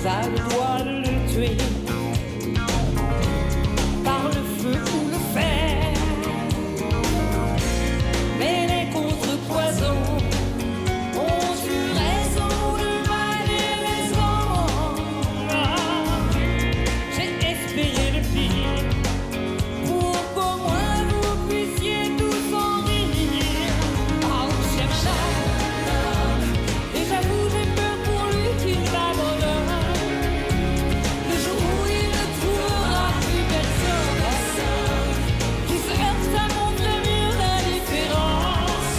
a le droit de le tuer par le feu ou le fer. Mais les contrepoisons ont eu raison de valer les hommes. J'ai espéré le pire pour qu'au moins vous puissiez tous en rire. Oh, j'aime ça. Et j'avoue, j'ai peur pour lui qu'il m'abandonne. Le jour où il ne trouvera plus personne qui se heurte à mon vrai mur d'indifférence.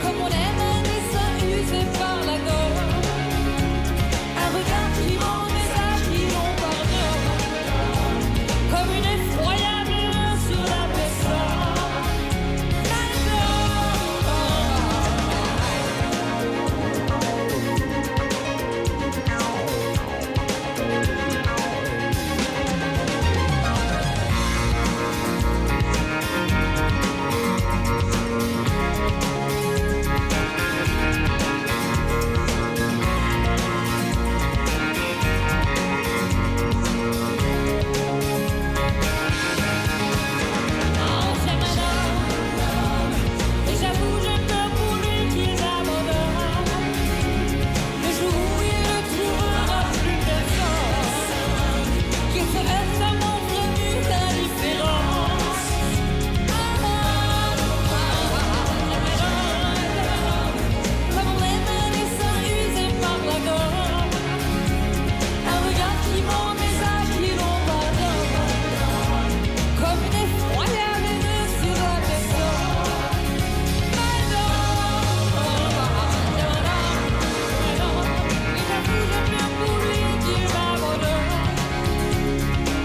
Comme on aime un dessin usé par la gomme, un regard qui ment, des âges qui l'on pardonne, comme une effroyable main sur la personne. Et j'avoue, j'ai peur pour lui qu'il m'abandonne. Le jour où il ne trouvera plus personne qui se heurte à mon vrai mur d'indifférence. Comme on aime un dessin usé par la gomme, un regard qui ment, des âges qui l'on pardonne, comme une effroyable main sur la personne. Et j'avoue, j'ai peur pour lui qu'il m'abandonne.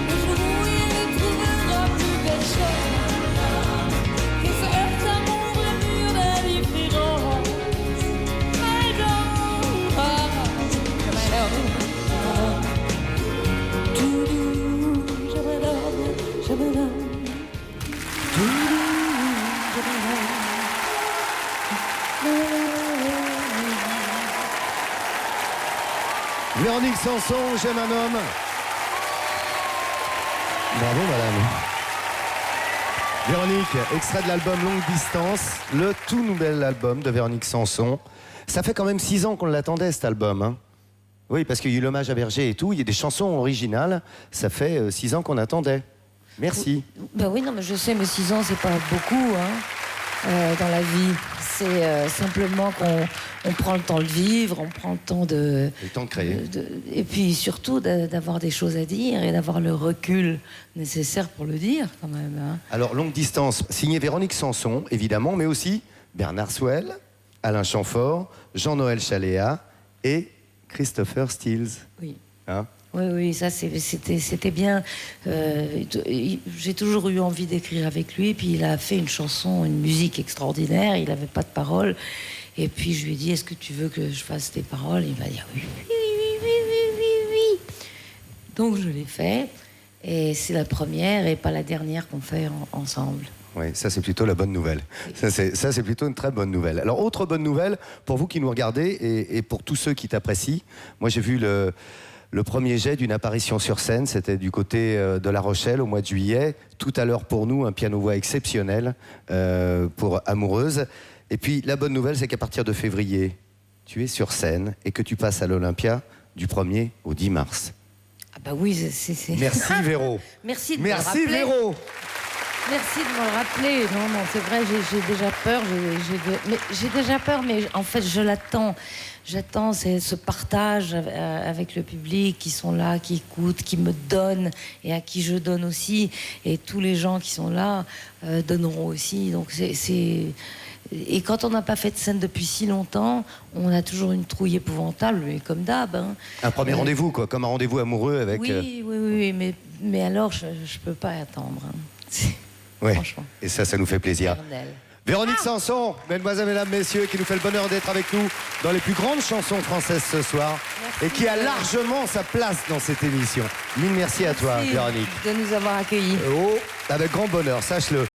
Le jour où il ne trouvera plus personne qui se heurte à mon vrai mur d'indifférence. Véronique Sanson, J'aime un homme. Bravo madame. Véronique, extrait de l'album Longue Distance, le tout nouvel album de Véronique Sanson. Ça fait quand même 6 ans qu'on l'attendait cet album. Hein. Oui, parce qu'il y a eu l'hommage à Berger et tout, il y a des chansons originales. Ça fait 6 ans qu'on attendait. Merci. Ben oui, non, mais je sais, mais 6 ans, c'est pas beaucoup dans la vie. C'est simplement qu'on prend le temps de vivre, on prend le temps de... Le temps de créer. Et puis surtout d'avoir des choses à dire et d'avoir le recul nécessaire pour le dire, quand même. Hein. Alors, Longue Distance, signé Véronique Sanson, évidemment, mais aussi Bernard Souel, Alain Chamfort, Jean-Noël Chaléa et Christopher Stills. Oui. Hein? Oui, oui, ça c'était bien. J'ai toujours eu envie d'écrire avec lui, puis il a fait une chanson, une musique extraordinaire, il n'avait pas de paroles. Et puis je lui ai dit, est-ce que tu veux que je fasse tes paroles? Il m'a dit, oui, oui, oui, oui, oui, oui, oui. Donc je l'ai fait, et c'est la première et pas la dernière qu'on fait ensemble. Oui, ça c'est plutôt la bonne nouvelle. Ça c'est plutôt une très bonne nouvelle. Alors, autre bonne nouvelle, pour vous qui nous regardez et pour tous ceux qui t'apprécient, moi j'ai vu le premier jet d'une apparition sur scène, c'était du côté de La Rochelle au mois de juillet. Tout à l'heure pour nous, un piano-voix exceptionnel pour Amoureuse. Et puis la bonne nouvelle, c'est qu'à partir de février, tu es sur scène et que tu passes à l'Olympia du 1er au 10 mars. Ah bah oui, c'est... Merci Véro. Merci de me le Merci rappeler. Véro. Merci de me le rappeler. Non, non, c'est vrai, j'ai déjà peur. J'ai déjà peur, mais en fait, je l'attends. J'attends ce partage avec le public qui sont là, qui écoutent, qui me donnent et à qui je donne aussi. Et tous les gens qui sont là donneront aussi. Donc Et quand on n'a pas fait de scène depuis si longtemps, on a toujours une trouille épouvantable, mais comme d'hab. Hein. Un premier rendez-vous, quoi, comme un rendez-vous amoureux avec... Oui, oui, mais alors, je peux pas attendre. Hein. Ouais. Franchement. Et ça nous fait plaisir. Éternel. Véronique Sanson, mesdemoiselles, mesdames, messieurs, qui nous fait le bonheur d'être avec nous dans les plus grandes chansons françaises ce soir. Merci. Et qui a largement sa place dans cette émission. Mille merci à toi, Merci Véronique. de nous avoir accueillis. Oh, avec grand bonheur, sache-le.